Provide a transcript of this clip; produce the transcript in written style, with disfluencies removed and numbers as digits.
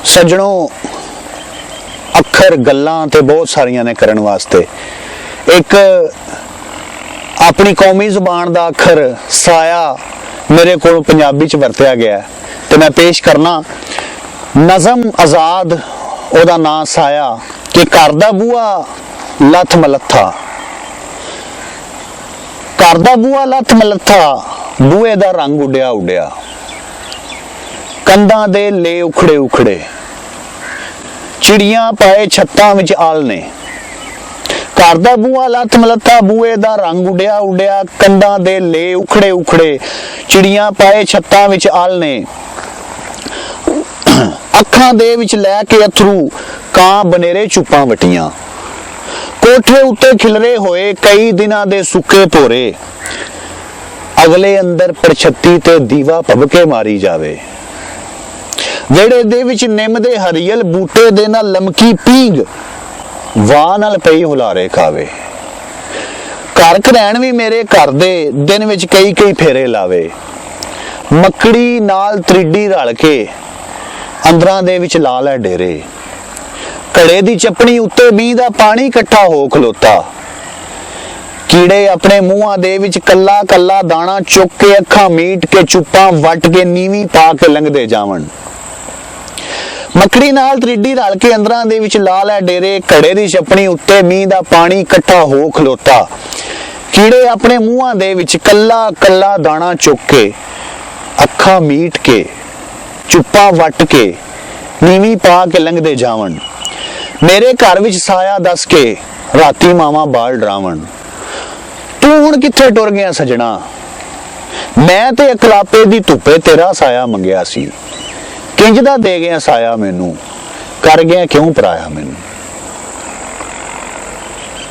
सज्जणों अखर गल्लां ते बहुत सारियां ने करन वास्ते। एक अपनी कौमी जुबान दा अखर साया मेरे को पंजाबी च वरत्या गया तो मैं पेश करना नज़म आज़ाद ओदा नाम साया कि घर दा बूआ लथ मलत्था, घर दा बूआ लथ मलत्था, बूए दा रंग उड्या उड्या, कंधां दे ले उखड़े उखड़े, चिड़ियां पाए छत्तां विच आलने। घर दा बूआ लथ मलत्था, बूए दा रंग उड्या उड्या, कंधां दे ले उखड़े उखड़े, चिड़ियां पाए छत्तां विच आलने। अखां दे विच लै के अथरू, कां बनेरे चुप्पां वटियां, कोठे उत्ते खिलरे होए कई दिनां दे सुक्के भोरे, अगले अंदर परछत्ती ते दीवा भबके मारी जावे। वेड़े दे विच निम दे हरियल बूटे दे ना लमकी पींग, वाह नाल पई हुलारे खावे। घर घरैण भी मेरे घर दे दिन विच कई कई फेरे लावे, मकड़ी नाल त्रिडी रल के अंदरां दे विच ला लै डेरे। घड़े दी चपनी उत्ते मींह दा पानी इकट्ठा हो खलोता, कीड़े अपने मुंहां दे विच कल्ला कल्ला दाना चुक के अखां मीट के चुप्पां वट के नीवी पा के लंघदे जावन। मकड़ी नाल त्रिडी रल के अंदरां दे विच ला लै डेरे। घड़े दी चपनी उत्ते मींह दा पानी इकट्ठा हो खलोता, कीड़े अपने मुंहां दे विच कल्ला कल्ला दाना चुक के अखां मीट के चुप्पां वट के नीवी पा के लंघदे जावन। मेरे घर विच साया दस के राती मावा बाल डरावन। तू हुण कित्थे टुर गया सजना, मैं ते अकलापे दी धुप्पे तेरा साया मंगिया सी, किंज दा दे गया साया मैनू, कर गया क्यों पराया मैनू।